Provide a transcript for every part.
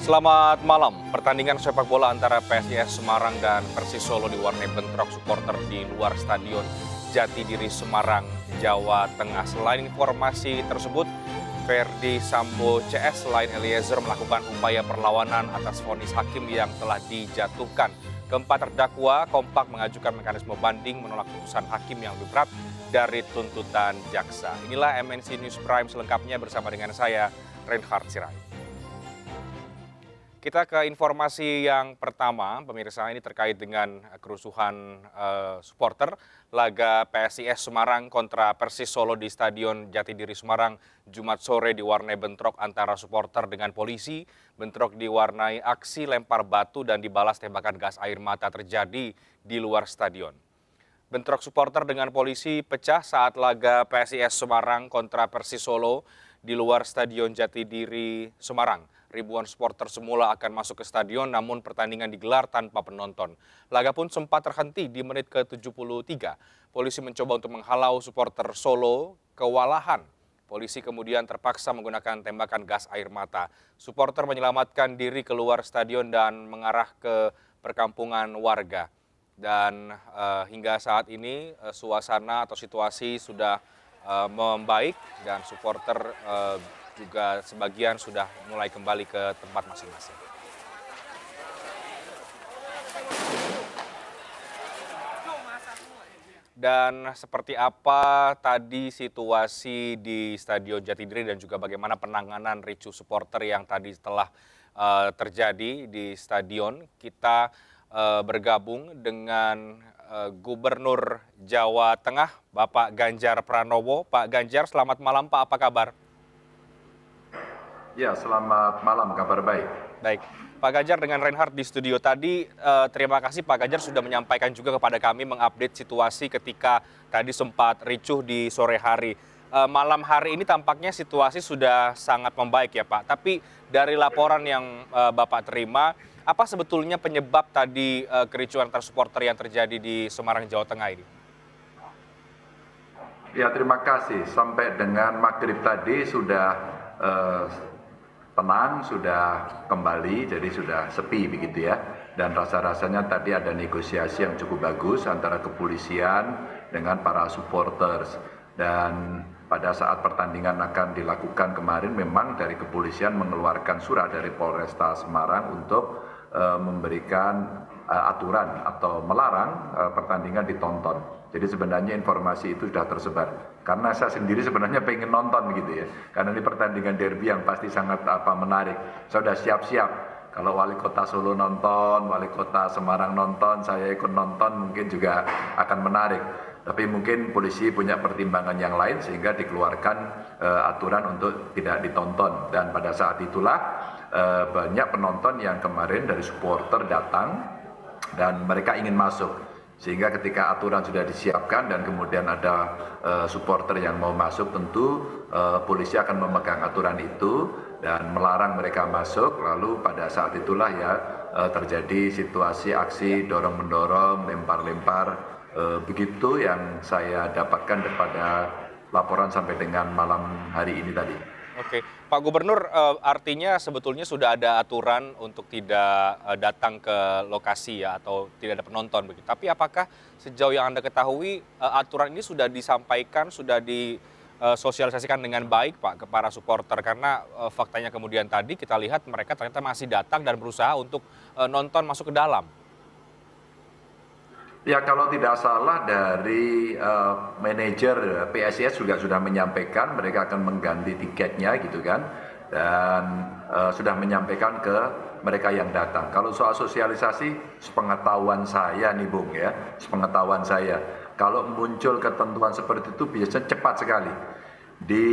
Selamat malam. Pertandingan sepak bola antara PSIS Semarang dan Persis Solo diwarnai bentrok supporter di luar Stadion Jatidiri Semarang, Jawa Tengah. Selain informasi tersebut, Verdi Sambo CS selain Eliezer melakukan upaya perlawanan atas vonis hakim yang telah dijatuhkan. Keempat terdakwa kompak mengajukan mekanisme banding menolak putusan hakim yang lebih berat dari tuntutan jaksa. Inilah MNC News Prime selengkapnya bersama dengan saya, Reinhard Sirait. Kita ke informasi yang pertama, pemirsa, ini terkait dengan kerusuhan supporter laga PSIS Semarang kontra Persis Solo di Stadion Jatidiri Semarang Jumat sore diwarnai bentrok antara supporter dengan polisi. Bentrok diwarnai aksi lempar batu dan dibalas tembakan gas air mata terjadi di luar stadion. Bentrok supporter dengan polisi pecah saat laga PSIS Semarang kontra Persis Solo di luar Stadion Jatidiri Semarang. Ribuan supporter semula akan masuk ke stadion, namun pertandingan digelar tanpa penonton. Laga pun sempat terhenti di menit ke-73. Polisi mencoba untuk menghalau supporter Solo kewalahan. Polisi kemudian terpaksa menggunakan tembakan gas air mata. Supporter menyelamatkan diri keluar stadion dan mengarah ke perkampungan warga. Dan hingga saat ini suasana atau situasi sudah membaik dan supporter juga sebagian sudah mulai kembali ke tempat masing-masing. Dan seperti apa tadi situasi di Stadion Jatidiri dan juga bagaimana penanganan ricuh supporter yang tadi telah terjadi di stadion, kita bergabung dengan Gubernur Jawa Tengah, Bapak Ganjar Pranowo. Pak Ganjar, selamat malam Pak, apa kabar? Ya, selamat malam, kabar baik. Baik, Pak Ganjar dengan Reinhard di studio tadi, terima kasih Pak Ganjar sudah menyampaikan juga kepada kami mengupdate situasi ketika tadi sempat ricuh di sore hari. Malam hari ini tampaknya situasi sudah sangat membaik ya Pak, tapi dari laporan yang Bapak terima, apa sebetulnya penyebab tadi kericuhan antar supporter yang terjadi di Semarang, Jawa Tengah ini? Ya, terima kasih. Sampai dengan maghrib tadi sudah tenang, sudah kembali, jadi sudah sepi begitu ya. Dan rasa-rasanya tadi ada negosiasi yang cukup bagus antara kepolisian dengan para supporters. Dan pada saat pertandingan akan dilakukan kemarin memang dari kepolisian mengeluarkan surat dari Polresta Semarang untuk memberikan aturan atau melarang pertandingan ditonton. Jadi sebenarnya informasi itu sudah tersebar. Karena saya sendiri sebenarnya pengen nonton gitu ya. Karena ini pertandingan derby yang pasti sangat menarik. Saya sudah siap-siap. Kalau wali kota Solo nonton, wali kota Semarang nonton, saya ikut nonton mungkin juga akan menarik. Tapi mungkin polisi punya pertimbangan yang lain sehingga dikeluarkan aturan untuk tidak ditonton. Dan pada saat itulah banyak penonton yang kemarin dari supporter datang dan mereka ingin masuk. Sehingga ketika aturan sudah disiapkan dan kemudian ada supporter yang mau masuk, tentu polisi akan memegang aturan itu dan melarang mereka masuk. Lalu pada saat itulah ya terjadi situasi aksi dorong-mendorong, lempar-lempar, begitu yang saya dapatkan daripada laporan sampai dengan malam hari ini tadi. Oke, Pak Gubernur, artinya sebetulnya sudah ada aturan untuk tidak datang ke lokasi ya atau tidak ada penonton begitu. Tapi apakah sejauh yang Anda ketahui aturan ini sudah disampaikan, sudah disosialisasikan dengan baik Pak ke para supporter? Karena faktanya kemudian tadi kita lihat mereka ternyata masih datang dan berusaha untuk nonton masuk ke dalam. Ya, kalau tidak salah dari manajer PSIS juga sudah menyampaikan mereka akan mengganti tiketnya gitu kan, dan sudah menyampaikan ke mereka yang datang. Kalau soal sosialisasi, sepengetahuan saya nih Bung ya, sepengetahuan saya, kalau muncul ketentuan seperti itu biasanya cepat sekali. Di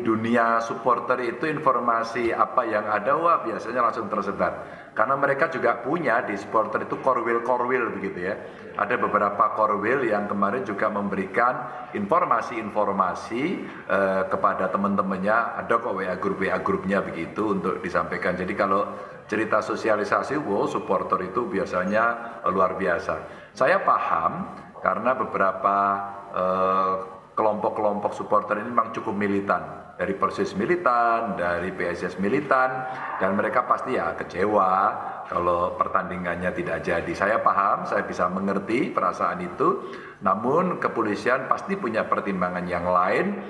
dunia supporter itu informasi apa yang ada, wah biasanya langsung tersebar. Karena mereka juga punya di supporter itu korwil begitu ya. Ada beberapa korwil yang kemarin juga memberikan informasi-informasi kepada teman-temannya. Ada kok WA grupnya begitu untuk disampaikan. Jadi kalau cerita sosialisasi, wow supporter itu biasanya luar biasa. Saya paham karena beberapa kelompok-kelompok supporter ini memang cukup militan. dari Persis militan, dari PSIS militan, dan mereka pasti ya kecewa kalau pertandingannya tidak jadi. Saya paham, saya bisa mengerti perasaan itu, namun kepolisian pasti punya pertimbangan yang lain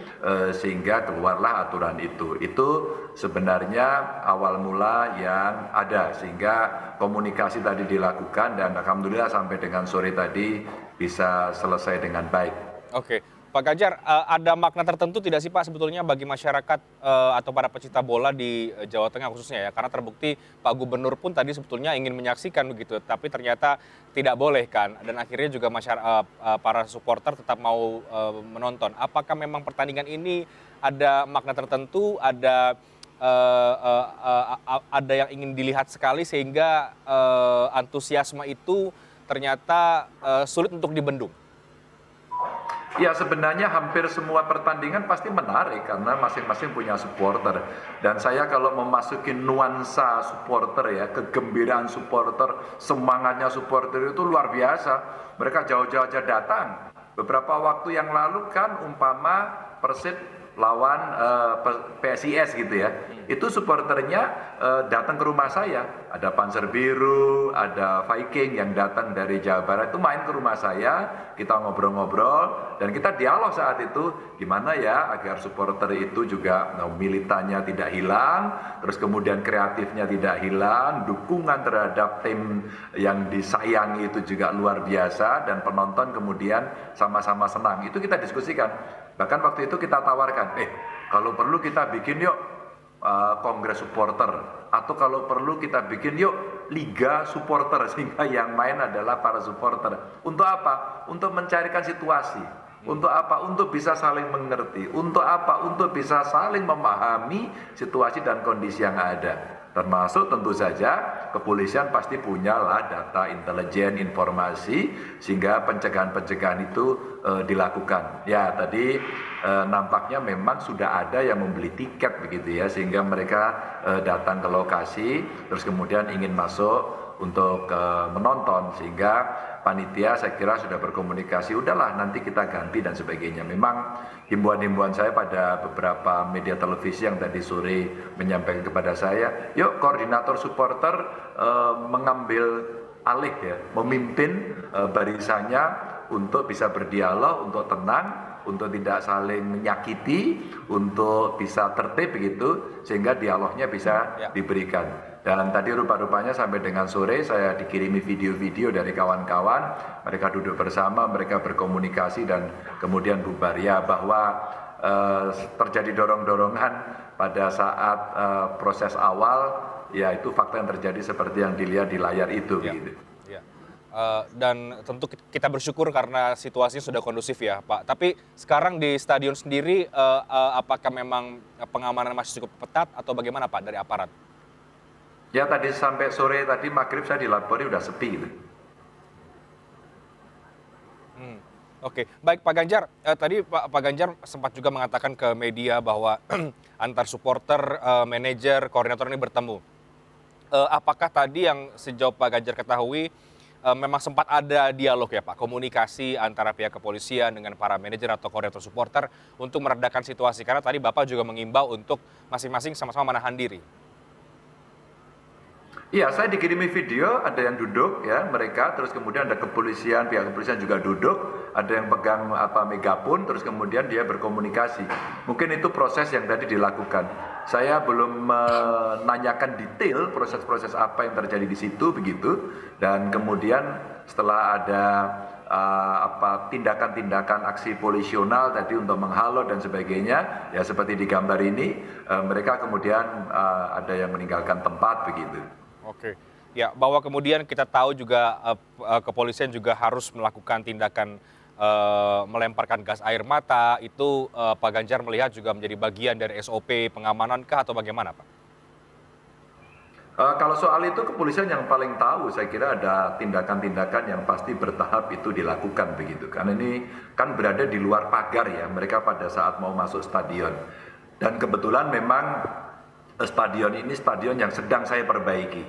sehingga keluarlah aturan itu. Itu sebenarnya awal mula yang ada, sehingga komunikasi tadi dilakukan dan alhamdulillah sampai dengan sore tadi bisa selesai dengan baik. Oke, Pak Ganjar, ada makna tertentu tidak sih Pak sebetulnya bagi masyarakat atau para pecinta bola di Jawa Tengah khususnya ya? Karena terbukti Pak Gubernur pun tadi sebetulnya ingin menyaksikan begitu, tapi ternyata tidak boleh kan, dan akhirnya juga para supporter tetap mau menonton. Apakah memang pertandingan ini ada makna tertentu, ada yang ingin dilihat sekali sehingga antusiasme itu ternyata sulit untuk dibendung? Ya sebenarnya hampir semua pertandingan pasti menarik karena masing-masing punya supporter. Dan saya kalau memasuki nuansa supporter ya, kegembiraan supporter, semangatnya supporter itu luar biasa. Mereka jauh-jauh aja datang. Beberapa waktu yang lalu kan umpama Persib lawan PSIS gitu ya. Itu supporternya datang ke rumah saya. Ada Panzer Biru, ada Viking yang datang dari Jawa Barat itu main ke rumah saya, kita ngobrol-ngobrol dan kita dialog saat itu gimana ya agar supporter itu juga militannya tidak hilang, terus kemudian kreatifnya tidak hilang, dukungan terhadap tim yang disayangi itu juga luar biasa dan penonton kemudian sama-sama senang. Itu kita diskusikan. Bahkan waktu itu kita tawarkan, kalau perlu kita bikin yuk kongres supporter, atau kalau perlu kita bikin yuk liga supporter sehingga yang main adalah para supporter. Untuk apa? Untuk mencarikan situasi. Untuk apa? Untuk bisa saling mengerti. Untuk apa? Untuk bisa saling memahami situasi dan kondisi yang ada. Termasuk tentu saja kepolisian pasti punyalah data intelijen, informasi sehingga pencegahan-pencegahan itu dilakukan. Ya tadi nampaknya memang sudah ada yang membeli tiket begitu ya sehingga mereka datang ke lokasi terus kemudian ingin masuk untuk menonton sehingga panitia saya kira sudah berkomunikasi udahlah nanti kita ganti dan sebagainya. Memang himbauan-himbauan saya pada beberapa media televisi yang tadi sore menyampaikan kepada saya, yuk koordinator supporter mengambil alih ya, memimpin barisannya untuk bisa berdialog, untuk tenang, untuk tidak saling menyakiti, untuk bisa tertib begitu sehingga dialognya bisa diberikan. Dan tadi rupa-rupanya sampai dengan sore saya dikirimi video-video dari kawan-kawan, mereka duduk bersama, mereka berkomunikasi dan kemudian bubar ya bahwa terjadi dorong-dorongan pada saat proses awal, ya itu fakta yang terjadi seperti yang dilihat di layar itu. Ya. Gitu. Ya. Dan tentu kita bersyukur karena situasinya sudah kondusif ya Pak. Tapi sekarang di stadion sendiri apakah memang pengamanan masih cukup ketat atau bagaimana Pak dari aparat? Ya tadi sampai sore tadi maghrib saya dilapori udah sepi gitu. Oke, baik Pak Ganjar. Tadi Pak Ganjar sempat juga mengatakan ke media bahwa antar supporter, manajer, koordinator ini bertemu. Apakah tadi yang sejauh Pak Ganjar ketahui memang sempat ada dialog ya Pak, komunikasi antara pihak kepolisian dengan para manajer atau koordinator supporter untuk meredakan situasi? Karena tadi Bapak juga mengimbau untuk masing-masing sama-sama menahan diri. Iya, saya dikirimi video, ada yang duduk ya mereka, terus kemudian ada kepolisian, pihak kepolisian juga duduk, ada yang pegang megapun, terus kemudian dia berkomunikasi. Mungkin itu proses yang tadi dilakukan. Saya belum menanyakan detail proses-proses apa yang terjadi di situ begitu, dan kemudian setelah ada tindakan-tindakan aksi polisional tadi untuk menghalau dan sebagainya, ya seperti di gambar ini, mereka kemudian ada yang meninggalkan tempat begitu. Oke, ya bahwa kemudian kita tahu juga kepolisian juga harus melakukan tindakan melemparkan gas air mata, itu Pak Ganjar melihat juga menjadi bagian dari SOP pengamanan kah atau bagaimana Pak? Kalau soal itu kepolisian yang paling tahu, saya kira ada tindakan-tindakan yang pasti bertahap itu dilakukan begitu. Karena ini kan berada di luar pagar ya, mereka pada saat mau masuk stadion. Dan kebetulan memang stadion ini stadion yang sedang saya perbaiki.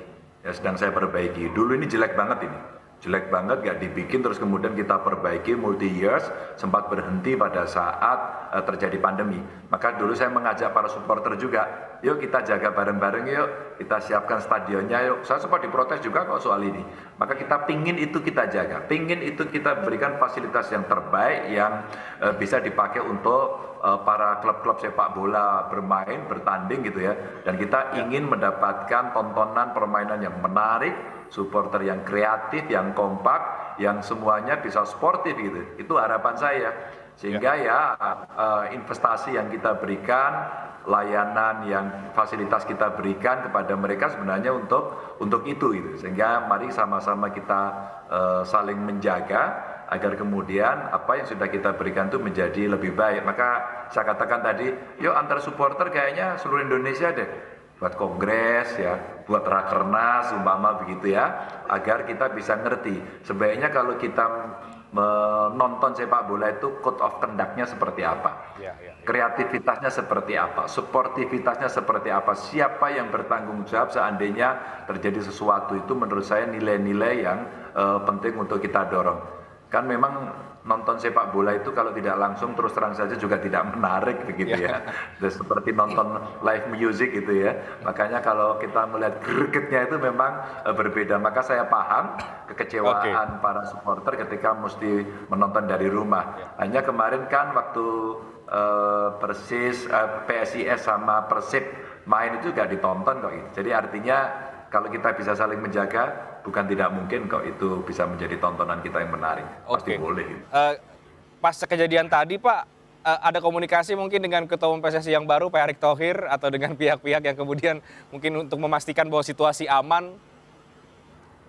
Ya, sedang saya perbaiki. Dulu ini jelek banget ini. Jelek banget, gak dibikin, terus kemudian kita perbaiki multi years, sempat berhenti pada saat terjadi pandemi. Maka dulu saya mengajak para supporter juga, yuk kita jaga bareng-bareng yuk, kita siapkan stadionnya yuk. Saya sempat diprotes juga kok soal ini. Maka kita pingin itu kita jaga, pingin itu kita berikan fasilitas yang terbaik yang bisa dipakai untuk para klub-klub sepak bola bermain, bertanding gitu ya. Dan kita ingin mendapatkan tontonan permainan yang menarik, supporter yang kreatif, yang kompak, yang semuanya bisa sportif gitu. Itu harapan saya. Sehingga investasi yang kita berikan, layanan yang fasilitas kita berikan kepada mereka sebenarnya untuk itu gitu. Sehingga mari sama-sama kita saling menjaga agar kemudian apa yang sudah kita berikan itu menjadi lebih baik. Maka saya katakan tadi, yuk antar supporter kayaknya seluruh Indonesia deh, buat kongres ya, buat rakernas umpama begitu ya, agar kita bisa ngerti sebaiknya kalau kita menonton sepak bola itu code of conduct-nya seperti apa, kreativitasnya seperti apa, sportivitasnya seperti apa, siapa yang bertanggung jawab seandainya terjadi sesuatu. Itu menurut saya nilai-nilai yang penting untuk kita dorong. Kan memang nonton sepak bola itu kalau tidak langsung terus terang saja juga tidak menarik begitu ya. Seperti nonton live music gitu ya. Makanya kalau kita melihat gregetnya itu memang berbeda. Maka saya paham kekecewaan para supporter ketika mesti menonton dari rumah. Hanya kemarin kan waktu PSIS sama Persib main itu juga ditonton kok. Jadi artinya kalau kita bisa saling menjaga, bukan tidak mungkin kok itu bisa menjadi tontonan kita yang menarik. Pasti boleh. Pas kejadian tadi Pak, ada komunikasi mungkin dengan Ketua Umum PSSI yang baru Pak Erick Thohir atau dengan pihak-pihak yang kemudian mungkin untuk memastikan bahwa situasi aman?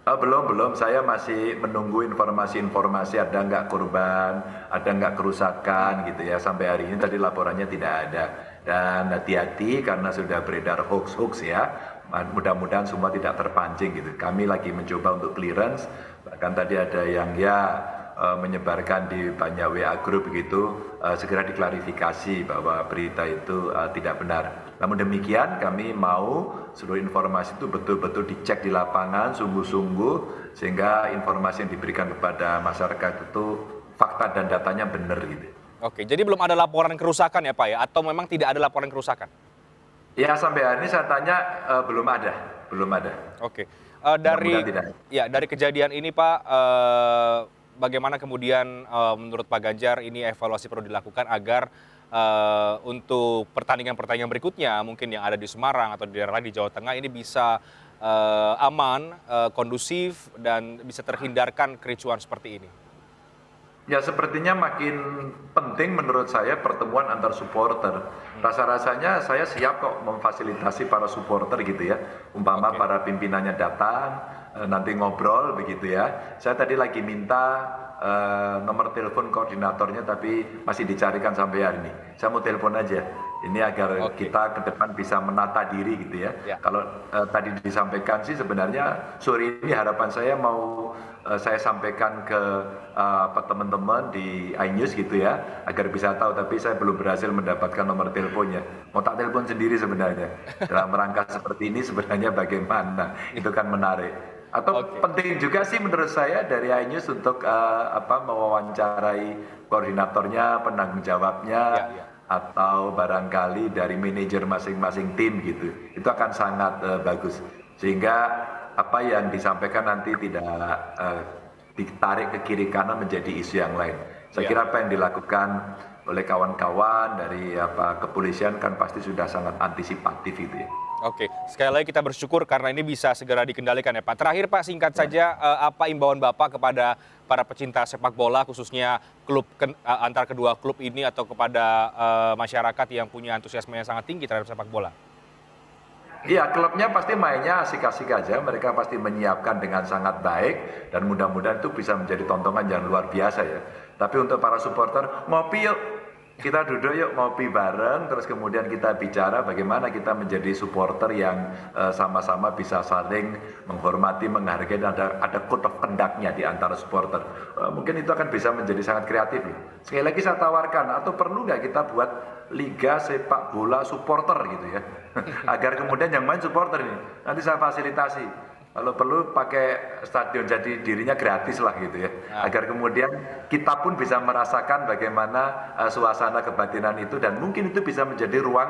Belum. Saya masih menunggu informasi-informasi ada nggak korban, ada nggak kerusakan gitu ya. Sampai hari ini tadi laporannya tidak ada. Dan hati-hati karena sudah beredar hoax ya. Mudah-mudahan semua tidak terpancing gitu. Kami lagi mencoba untuk clearance. Bahkan tadi ada yang menyebarkan di banyak WA group gitu, segera diklarifikasi bahwa berita itu tidak benar. Namun demikian kami mau seluruh informasi itu betul-betul dicek di lapangan sungguh-sungguh sehingga informasi yang diberikan kepada masyarakat itu fakta dan datanya benar gitu. Oke, jadi belum ada laporan kerusakan ya Pak ya? Atau memang tidak ada laporan kerusakan? Ya sampai hari ini saya tanya belum ada. Oke, dari kejadian ini Pak, bagaimana kemudian menurut Pak Ganjar ini evaluasi perlu dilakukan agar untuk pertandingan-pertandingan berikutnya mungkin yang ada di Semarang atau di daerah lain di Jawa Tengah ini bisa aman, kondusif dan bisa terhindarkan kericuan seperti ini? Ya sepertinya makin penting menurut saya pertemuan antar supporter. Rasa-rasanya saya siap kok memfasilitasi para supporter gitu ya. Umpama para pimpinannya datang, nanti ngobrol begitu ya. Saya tadi lagi minta nomor telepon koordinatornya tapi masih dicarikan sampai hari ini. Saya mau telepon aja. Ini agar kita ke depan bisa menata diri gitu ya. Kalau tadi disampaikan sih sebenarnya sore ini harapan saya mau saya sampaikan ke teman-teman di iNews gitu ya agar bisa tahu, tapi saya belum berhasil mendapatkan nomor teleponnya. Mau tak telepon sendiri sebenarnya. Dalam rangka seperti ini sebenarnya bagaimana? Itu kan menarik. Atau penting juga sih menurut saya dari iNews untuk mewawancarai koordinatornya, penanggung jawabnya, atau barangkali dari manajer masing-masing tim gitu. Itu akan sangat bagus. Sehingga apa yang disampaikan nanti tidak ditarik ke kiri kanan menjadi isu yang lain. Saya kira apa yang dilakukan oleh kawan-kawan dari kepolisian kan pasti sudah sangat antisipatif itu ya. Oke, sekali lagi kita bersyukur karena ini bisa segera dikendalikan ya Pak. Terakhir Pak, singkat saja apa imbauan Bapak kepada para pecinta sepak bola khususnya antar kedua klub ini atau kepada masyarakat yang punya antusiasme yang sangat tinggi terhadap sepak bola? Iya, klubnya pasti mainnya asik-asik aja, mereka pasti menyiapkan dengan sangat baik dan mudah-mudahan itu bisa menjadi tontonan yang luar biasa ya. Tapi untuk para supporter, ngopi yuk, kita duduk yuk ngopi bareng, terus kemudian kita bicara bagaimana kita menjadi supporter yang sama-sama bisa saling menghormati, menghargai, dan ada code of conduct-nya di antara supporter. Mungkin itu akan bisa menjadi sangat kreatif. Sekali lagi saya tawarkan, atau perlu nggak kita buat liga sepak bola supporter gitu ya, agar kemudian yang main supporter ini nanti saya fasilitasi. Kalau perlu pakai stadion jadi dirinya gratis lah gitu ya. Agar kemudian kita pun bisa merasakan bagaimana suasana kebatinan itu dan mungkin itu bisa menjadi ruang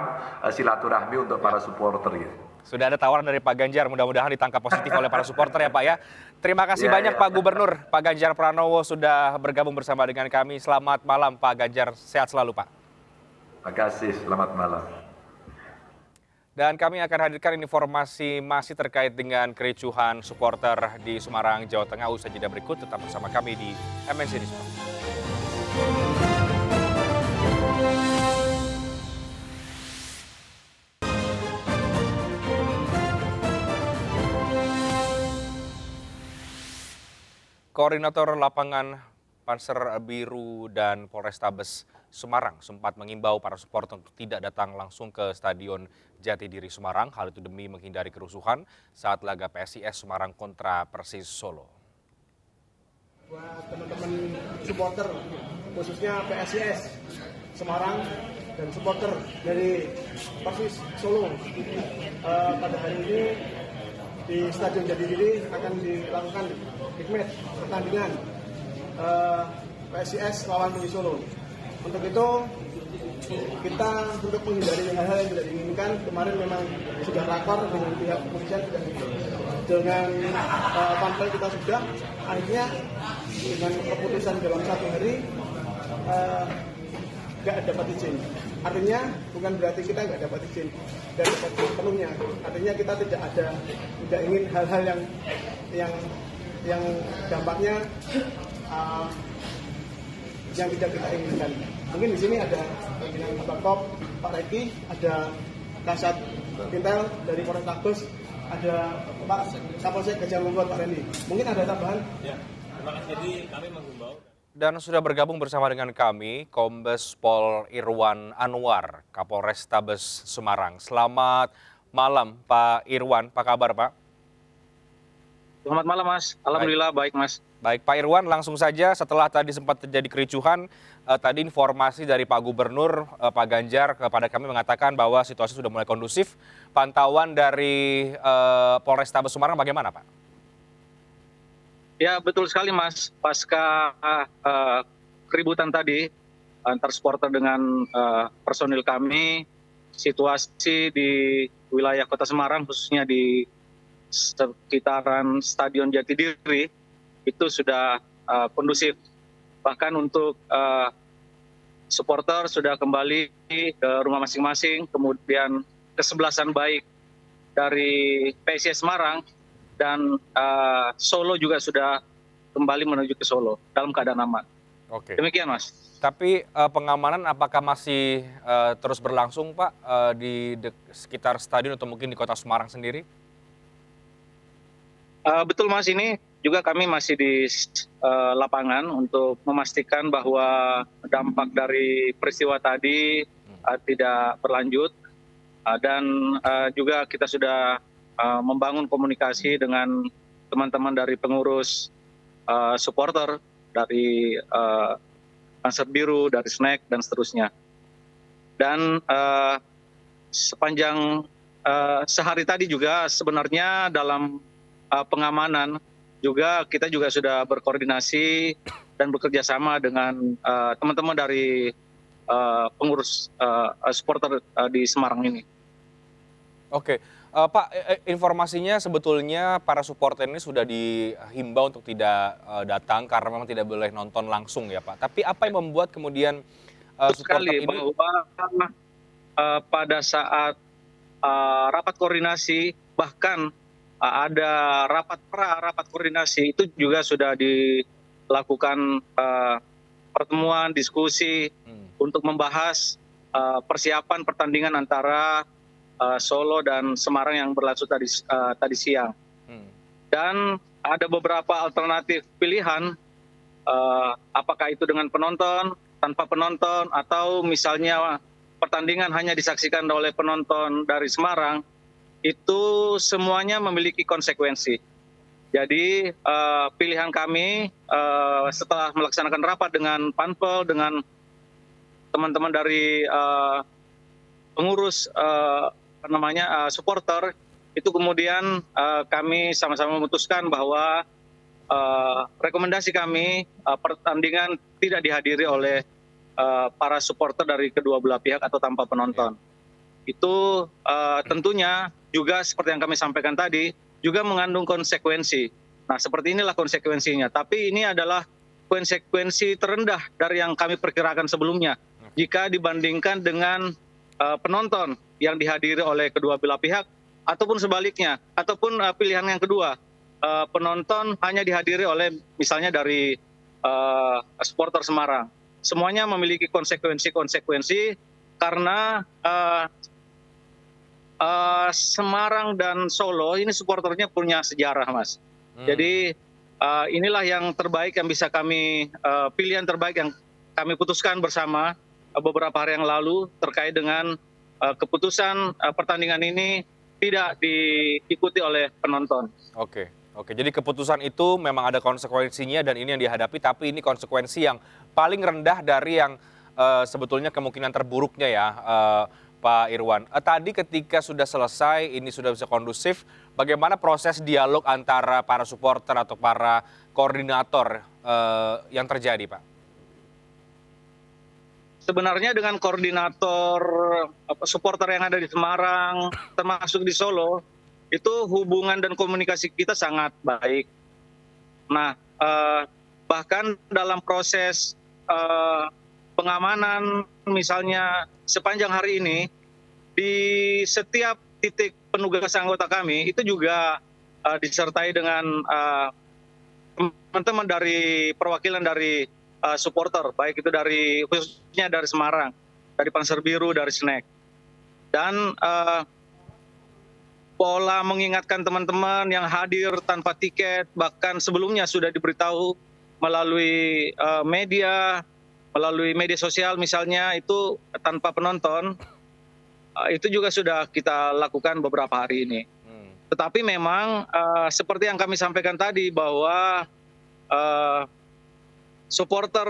silaturahmi untuk para supporter gitu. Sudah ada tawaran dari Pak Ganjar, mudah-mudahan ditangkap positif oleh para supporter ya Pak ya. Terima kasih banyak Pak Gubernur, Pak Ganjar Pranowo sudah bergabung bersama dengan kami. Selamat malam Pak Ganjar, sehat selalu Pak. Terima kasih, selamat malam. Dan kami akan hadirkan informasi masih terkait dengan kericuhan supporter di Semarang, Jawa Tengah. Usai jeda berikut, tetap bersama kami di MNC News. Koordinator lapangan Panser Biru dan Polrestabes Semarang sempat mengimbau para supporter untuk tidak datang langsung ke Stadion Jatidiri Semarang. Hal itu demi menghindari kerusuhan saat laga PSIS Semarang kontra Persis Solo. Buat teman-teman supporter, khususnya PSIS Semarang dan supporter dari Persis Solo, pada hari ini di Stadion Jatidiri akan dilakukan big match pertandingan PSIS lawan Persis Solo. Untuk itu kita untuk menghindari hal-hal yang tidak diinginkan, kemarin memang sudah rakor dengan pihak kepolisian dengan panpel kita sudah, akhirnya dengan keputusan dalam 1 hari nggak dapat izin. Artinya bukan berarti kita nggak dapat izin dan dapat penuhnya. Artinya kita tidak ingin hal-hal yang dampaknya yang tidak kita inginkan. Mungkin di sini ada pimpinan Kabakop, Pak Reki, ada Kasat Intel dari Polrestabes, ada Pak Kapolsek Gajah Lumpur, Pak Randy. Mungkin ada tambahan? Ya, terima kasih. Jadi kami menghimbau. Dan sudah bergabung bersama dengan kami Kombes Pol Irwan Anwar, Kapolrestabes Semarang. Selamat malam Pak Irwan, apa kabar Pak? Selamat malam Mas, alhamdulillah baik Mas. Baik Pak Irwan, langsung saja setelah tadi sempat terjadi kericuhan, tadi informasi dari Pak Gubernur Pak Ganjar kepada kami mengatakan bahwa situasi sudah mulai kondusif. Pantauan dari Polrestabes Semarang bagaimana Pak? Ya betul sekali Mas, pasca keributan tadi antar supporter dengan personil kami, situasi di wilayah Kota Semarang khususnya di sekitaran Stadion Jatidiri itu sudah kondusif. Bahkan untuk supporter sudah kembali ke rumah masing-masing, kemudian kesebelasan baik dari PSIS Semarang dan Solo juga sudah kembali menuju ke Solo dalam keadaan aman. Oke. Demikian Mas. Tapi pengamanan apakah masih terus berlangsung Pak di sekitar stadion atau mungkin di Kota Semarang sendiri? Betul Mas, ini juga kami masih di lapangan untuk memastikan bahwa dampak dari peristiwa tadi tidak berlanjut dan juga kita sudah membangun komunikasi dengan teman-teman dari pengurus supporter dari Panser Biru, dari Snack dan seterusnya. Dan sepanjang sehari tadi juga sebenarnya dalam pengamanan juga kita juga sudah berkoordinasi dan bekerja sama dengan teman-teman dari pengurus supporter di Semarang ini. Oke, Pak, informasinya sebetulnya para supporter ini sudah dihimbau untuk tidak datang karena memang tidak boleh nonton langsung ya Pak. Tapi apa yang membuat kemudian supporter ini? Bahwa pada saat rapat koordinasi bahkan ada rapat koordinasi itu juga sudah dilakukan pertemuan diskusi untuk membahas persiapan pertandingan antara Solo dan Semarang yang berlangsung tadi siang. Dan ada beberapa alternatif pilihan, apakah itu dengan penonton, tanpa penonton, atau misalnya pertandingan hanya disaksikan oleh penonton dari Semarang. Itu semuanya memiliki konsekuensi. Jadi pilihan kami setelah melaksanakan rapat dengan Panpel, dengan teman-teman dari pengurus supporter, itu kemudian kami sama-sama memutuskan bahwa rekomendasi kami pertandingan tidak dihadiri oleh para supporter dari kedua belah pihak atau tanpa penonton. Itu tentunya juga seperti yang kami sampaikan tadi, juga mengandung konsekuensi. Nah, seperti inilah konsekuensinya. Tapi ini adalah konsekuensi terendah dari yang kami perkirakan sebelumnya. Jika dibandingkan dengan penonton yang dihadiri oleh kedua belah pihak, ataupun sebaliknya, ataupun pilihan yang kedua, penonton hanya dihadiri oleh misalnya dari supporter Semarang. Semuanya memiliki konsekuensi karena Semarang dan Solo ini supporternya punya sejarah, Mas. Jadi inilah yang terbaik yang bisa kami pilihan terbaik yang kami putuskan bersama beberapa hari yang lalu terkait dengan keputusan pertandingan ini tidak diikuti oleh penonton. Oke, oke. Jadi keputusan itu memang ada konsekuensinya dan ini yang dihadapi, tapi ini konsekuensi yang paling rendah dari yang sebetulnya kemungkinan terburuknya ya, Pak Irwan. Tadi ketika sudah selesai, ini sudah bisa kondusif, bagaimana proses dialog antara para supporter atau para koordinator yang terjadi, Pak? Sebenarnya dengan koordinator supporter yang ada di Semarang, termasuk di Solo, itu hubungan dan komunikasi kita sangat baik. Nah, bahkan dalam proses pengamanan misalnya sepanjang hari ini, di setiap titik penugasan anggota kami itu juga disertai dengan teman-teman dari perwakilan dari supporter, baik itu dari khususnya dari Semarang, dari Panser Biru, dari Snack. Dan pola mengingatkan teman-teman yang hadir tanpa tiket, bahkan sebelumnya sudah diberitahu melalui media sosial misalnya, itu tanpa penonton, itu juga sudah kita lakukan beberapa hari ini. Tetapi memang seperti yang kami sampaikan tadi bahwa supporter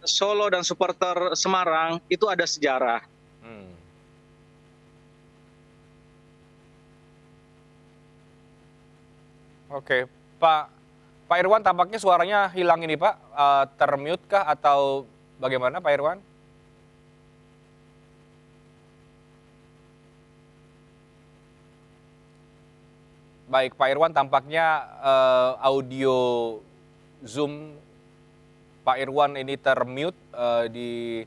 Solo dan supporter Semarang itu ada sejarah. Oke, Pak Irwan tampaknya suaranya hilang ini Pak, termute kah atau bagaimana Pak Irwan? Baik, Pak Irwan tampaknya audio Zoom Pak Irwan ini termute di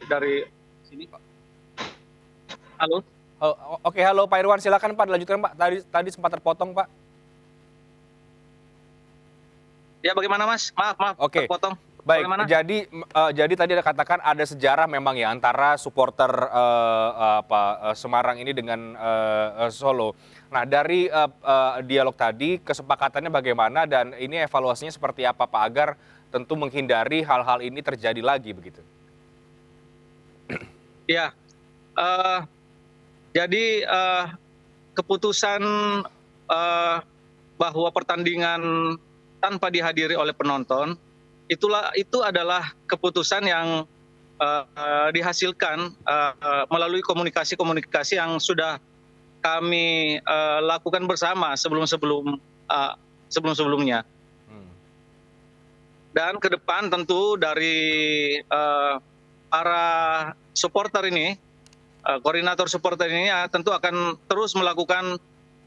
dari sini. Halo? Oke, halo Pak Irwan, silakan Pak, dilanjutkan Pak. Tadi sempat terpotong Pak. Ya, bagaimana Mas? Maaf, Oke. terpotong. Baik, Bagaimana? jadi tadi ada katakan ada sejarah memang ya antara supporter Semarang ini dengan Solo. Nah, dari dialog tadi kesepakatannya bagaimana dan ini evaluasinya seperti apa Pak agar tentu menghindari hal-hal ini terjadi lagi begitu. Ya, jadi keputusan bahwa pertandingan tanpa dihadiri oleh penonton itu adalah keputusan yang dihasilkan melalui komunikasi yang sudah kami lakukan bersama sebelum-sebelumnya. Dan ke depan tentu dari para supporter ini, koordinator supporter ini tentu akan terus melakukan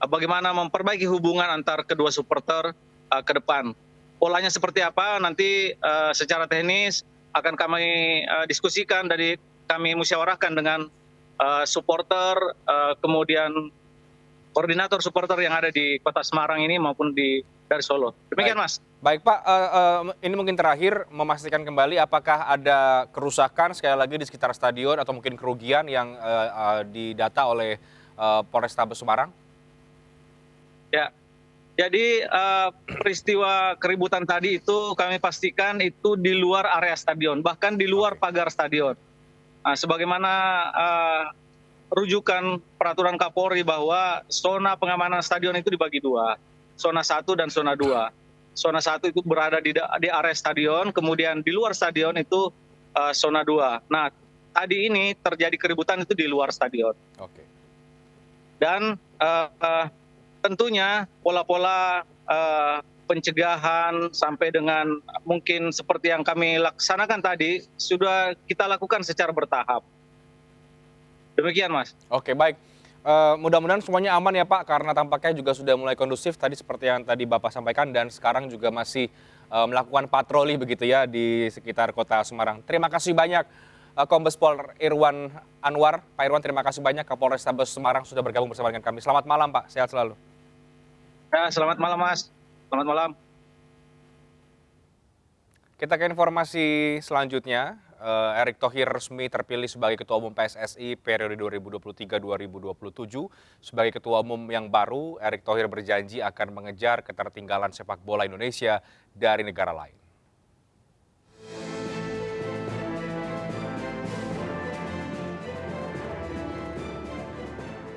bagaimana memperbaiki hubungan antar kedua supporter ke depan. Polanya seperti apa nanti secara teknis akan kami diskusikan, dari kami musyawarahkan dengan supporter, kemudian koordinator supporter yang ada di Kota Semarang ini maupun dari Solo. Demikian Mas. Baik Pak, ini mungkin terakhir memastikan kembali apakah ada kerusakan sekali lagi di sekitar stadion atau mungkin kerugian yang didata oleh Polrestabes Semarang? Ya. Jadi peristiwa keributan tadi itu kami pastikan itu di luar area stadion, bahkan di luar pagar stadion. Nah, sebagaimana rujukan peraturan Kapolri bahwa zona pengamanan stadion itu dibagi dua, zona 1 dan zona 2. Zona 1 itu berada di area stadion, kemudian di luar stadion itu zona 2. Nah, tadi ini terjadi keributan itu di luar stadion. Oke. Dan tentunya pola-pola pencegahan sampai dengan mungkin seperti yang kami laksanakan tadi sudah kita lakukan secara bertahap. Demikian, Mas. Oke, baik. Mudah-mudahan semuanya aman ya Pak, karena tampaknya juga sudah mulai kondusif tadi seperti yang tadi Bapak sampaikan, dan sekarang juga masih melakukan patroli begitu ya di sekitar kota Semarang. Terima kasih banyak Kombes Pol Irwan Anwar. Pak Irwan, terima kasih banyak Kapolrestabes Semarang sudah bergabung bersama dengan kami. Selamat malam Pak, sehat selalu. Ya, selamat malam, Mas. Selamat malam. Kita ke informasi selanjutnya. Erick Thohir resmi terpilih sebagai Ketua Umum PSSI periode 2023-2027. Sebagai Ketua Umum yang baru, Erick Thohir berjanji akan mengejar ketertinggalan sepak bola Indonesia dari negara lain.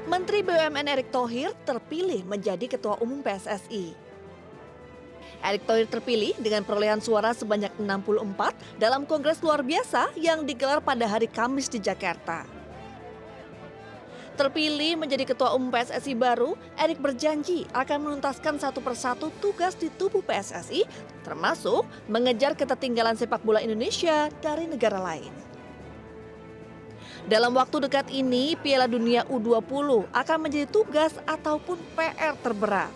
Menteri BUMN Erick Thohir terpilih menjadi Ketua Umum PSSI. Erick Thohir terpilih dengan perolehan suara sebanyak 64 dalam kongres luar biasa yang digelar pada hari Kamis di Jakarta. Terpilih menjadi Ketua Umum PSSI baru, Erick berjanji akan menuntaskan satu persatu tugas di tubuh PSSI, termasuk mengejar ketertinggalan sepak bola Indonesia dari negara lain. Dalam waktu dekat ini, Piala Dunia U20 akan menjadi tugas ataupun PR terberat.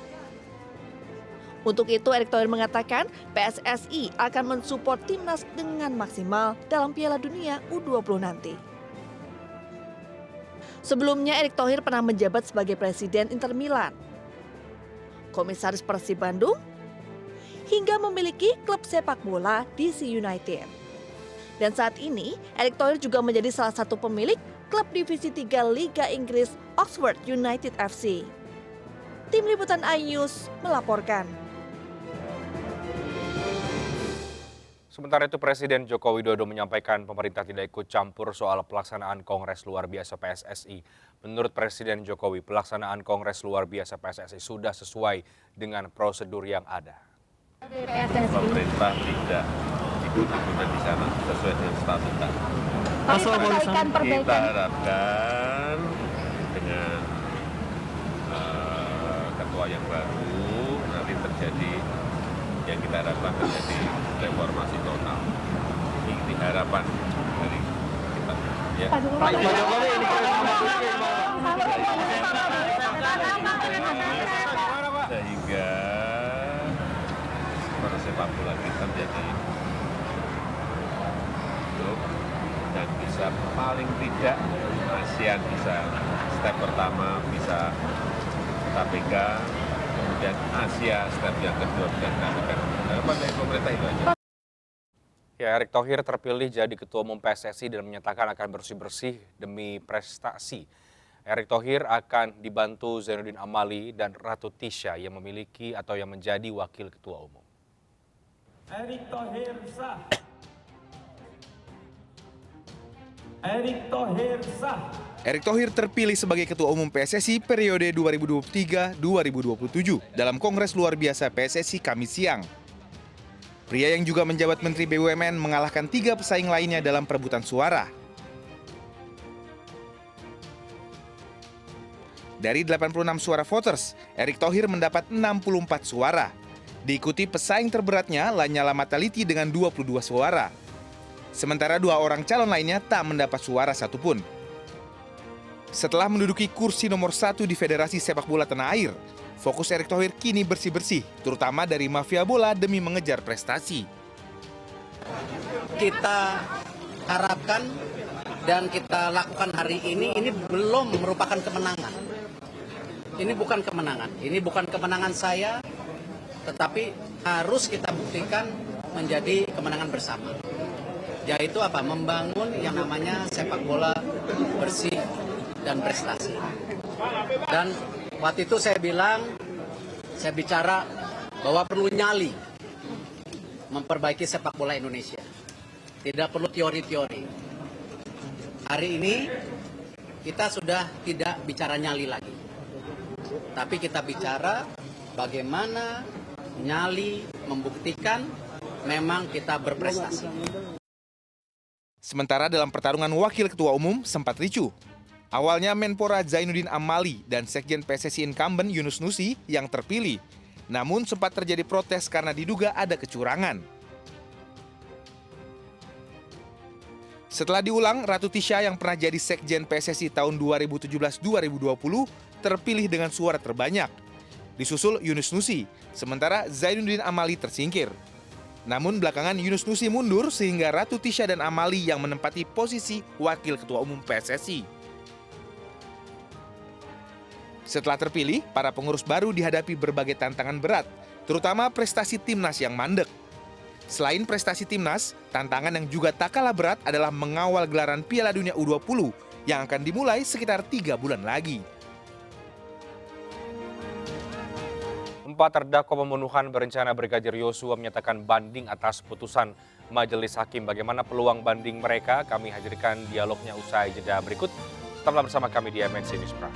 Untuk itu, Erick Thohir mengatakan PSSI akan mensupport timnas dengan maksimal dalam Piala Dunia U20 nanti. Sebelumnya, Erick Thohir pernah menjabat sebagai Presiden Inter Milan, Komisaris Persib Bandung, hingga memiliki klub sepak bola DC United. Dan saat ini, Erick Thohir juga menjadi salah satu pemilik klub divisi 3 Liga Inggris Oxford United FC. Tim Liputan iNews melaporkan. Sementara itu Presiden Joko Widodo menyampaikan pemerintah tidak ikut campur soal pelaksanaan Kongres Luar Biasa PSSI. Menurut Presiden Jokowi, pelaksanaan Kongres Luar Biasa PSSI sudah sesuai dengan prosedur yang ada. Pemerintah tidak ikut-ikutan di sana sesuai dengan statuta. Kita harapkan dengan ketua yang baru nanti terjadi yang kita harapkan terjadi reformasi total. Ini harapan dari kita. Ya. Pak Jokowi ini sehingga sepak bola kita menjadi hidup dan bisa paling tidak ASEAN bisa step pertama bisa KPK. Kemudian Asia step yang kedua bisa dilakukan. Harapan dari pemerintah itu aja. Ya, Erick Thohir terpilih jadi Ketua Umum PSSI dan menyatakan akan bersih-bersih demi prestasi. Erick Thohir akan dibantu Zainuddin Amali dan Ratu Tisha yang memiliki atau yang menjadi Wakil Ketua Umum. Erick Thohir sah. Erick Thohir sah. Erick Thohir terpilih sebagai Ketua Umum PSSI periode 2023-2027 dalam Kongres Luar Biasa PSSI Kamis siang. Pria yang juga menjabat Menteri BUMN mengalahkan 3 pesaing lainnya dalam perebutan suara. Dari 86 suara voters, Erick Thohir mendapat 64 suara. Diikuti pesaing terberatnya Lanyala Mataliti dengan 22 suara. Sementara 2 orang calon lainnya tak mendapat suara satupun. Setelah menduduki kursi nomor 1 di Federasi Sepak Bola Tanah Air, fokus Erick Thohir kini bersih-bersih, terutama dari mafia bola demi mengejar prestasi. Kita harapkan dan kita lakukan hari ini belum merupakan kemenangan. Ini bukan kemenangan, ini bukan kemenangan saya, tetapi harus kita buktikan menjadi kemenangan bersama. Yaitu apa? Membangun yang namanya sepak bola bersih dan prestasi. Dan waktu itu saya bicara bahwa perlu nyali memperbaiki sepak bola Indonesia. Tidak perlu teori-teori. Hari ini kita sudah tidak bicara nyali lagi. Tapi kita bicara bagaimana nyali membuktikan memang kita berprestasi. Sementara dalam pertarungan wakil ketua umum sempat ricuh. Awalnya Menpora Zainuddin Amali dan Sekjen PSSI incumbent Yunus Nusi yang terpilih. Namun sempat terjadi protes karena diduga ada kecurangan. Setelah diulang, Ratu Tisha yang pernah jadi Sekjen PSSI tahun 2017-2020 terpilih dengan suara terbanyak. Disusul Yunus Nusi, sementara Zainuddin Amali tersingkir. Namun belakangan Yunus Nusi mundur sehingga Ratu Tisha dan Amali yang menempati posisi Wakil Ketua Umum PSSI. Setelah terpilih, para pengurus baru dihadapi berbagai tantangan berat, terutama prestasi timnas yang mandek. Selain prestasi timnas, tantangan yang juga tak kalah berat adalah mengawal gelaran Piala Dunia U20 yang akan dimulai sekitar 3 bulan lagi. 4 terdakwa pembunuhan berencana Brigadir Yosua menyatakan banding atas putusan Majelis Hakim. Bagaimana peluang banding mereka? Kami hadirkan dialognya usai jeda berikut. Tetaplah bersama kami di MNC News Prime.